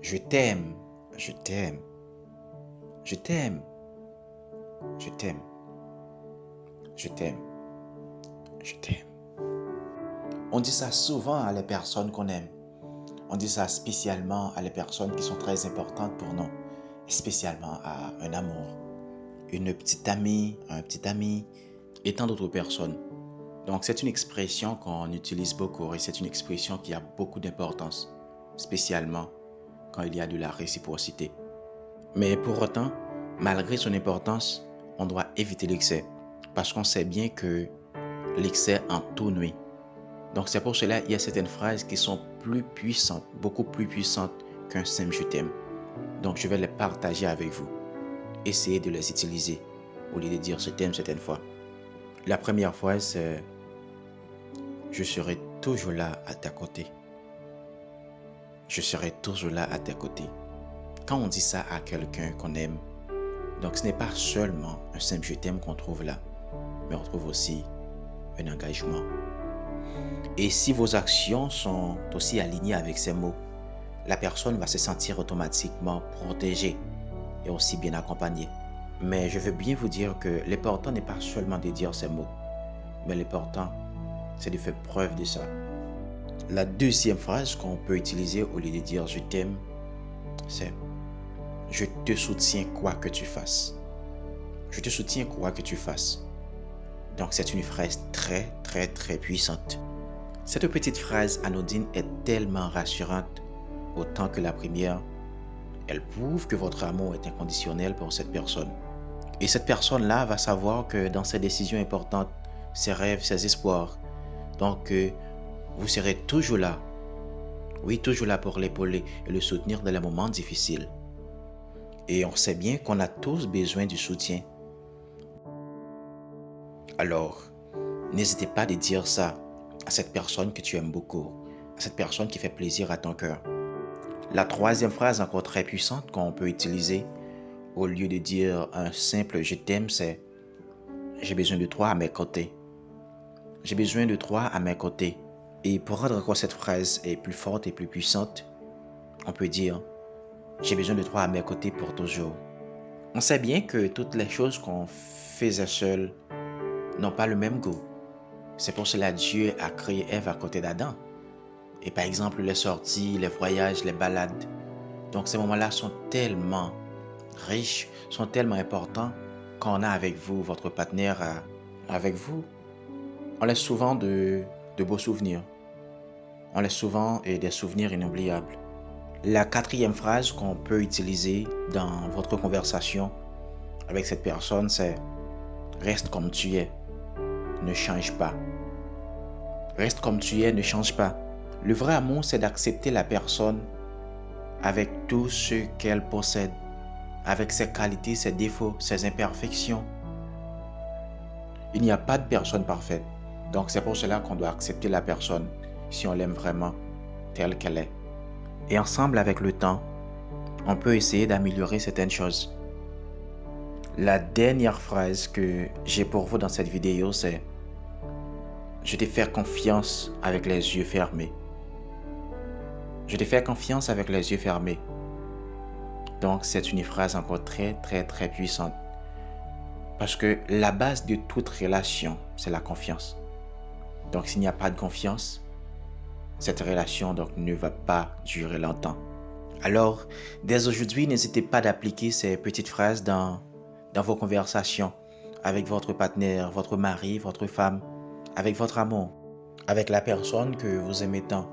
Je t'aime, je t'aime, je t'aime, je t'aime, je t'aime, je t'aime. On dit ça souvent à les personnes qu'on aime. On dit ça spécialement à les personnes qui sont très importantes pour nous, spécialement à un amour, une petite amie, un petit ami et tant d'autres personnes. Donc c'est une expression qu'on utilise beaucoup et c'est une expression qui a beaucoup d'importance, spécialement quand il y a de la réciprocité. Mais pour autant, malgré son importance, on doit éviter l'excès parce qu'on sait bien que l'excès en tout nuit. Donc c'est pour cela qu'il y a certaines phrases qui sont plus puissantes, beaucoup plus puissantes qu'un simple je t'aime. Donc je vais les partager avec vous. Essayez de les utiliser au lieu de dire je t'aime certaines fois. La première phrase c'est je serai toujours là à ta côté. Je serai toujours là à tes côtés. Quand on dit ça à quelqu'un qu'on aime, donc ce n'est pas seulement un simple je t'aime qu'on trouve là, mais on trouve aussi un engagement. Et si vos actions sont aussi alignées avec ces mots, la personne va se sentir automatiquement protégée et aussi bien accompagnée. Mais je veux bien vous dire que l'important n'est pas seulement de dire ces mots, mais l'important, c'est de faire preuve de ça. La deuxième phrase qu'on peut utiliser au lieu de dire je t'aime, c'est je te soutiens quoi que tu fasses. Je te soutiens quoi que tu fasses. Donc c'est une phrase très très très puissante. Cette petite phrase anodine est tellement rassurante, autant que la première. Elle prouve que votre amour est inconditionnel pour cette personne. Et cette personne-là va savoir que dans ses décisions importantes, ses rêves, ses espoirs, donc vous serez toujours là. Oui, toujours là pour l'épauler et le soutenir dans les moments difficiles. Et on sait bien qu'on a tous besoin du soutien. Alors, n'hésitez pas à dire ça à cette personne que tu aimes beaucoup, à cette personne qui fait plaisir à ton cœur. La troisième phrase encore très puissante qu'on peut utiliser au lieu de dire un simple je t'aime, c'est j'ai besoin de toi à mes côtés. J'ai besoin de toi à mes côtés. Et pour rendre encore cette phrase plus forte et plus puissante, on peut dire j'ai besoin de toi à mes côtés pour toujours. On sait bien que toutes les choses qu'on faisait seul n'ont pas le même goût. C'est pour cela que Dieu a créé Ève à côté d'Adam. Et par exemple, les sorties, les voyages, les balades. Donc ces moments-là sont tellement riches, sont tellement importants qu'on a avec vous, votre partenaire avec vous. On laisse souvent de beaux souvenirs. On laisse souvent des souvenirs inoubliables. La quatrième phrase qu'on peut utiliser dans votre conversation avec cette personne, c'est reste comme tu es, ne change pas. Reste comme tu es, ne change pas. Le vrai amour, c'est d'accepter la personne avec tout ce qu'elle possède, avec ses qualités, ses défauts, ses imperfections. Il n'y a pas de personne parfaite. Donc c'est pour cela qu'on doit accepter la personne si on l'aime vraiment telle qu'elle est. Et ensemble, avec le temps, on peut essayer d'améliorer certaines choses. La dernière phrase que j'ai pour vous dans cette vidéo, c'est je te fais confiance avec les yeux fermés. Je te fais confiance avec les yeux fermés. Donc c'est une phrase encore très très très puissante. Parce que la base de toute relation, c'est la confiance. Donc s'il n'y a pas de confiance, cette relation donc ne va pas durer longtemps. Alors, dès aujourd'hui, n'hésitez pas d'appliquer ces petites phrases dans vos conversations avec votre partenaire, votre mari, votre femme, avec votre amour, avec la personne que vous aimez tant.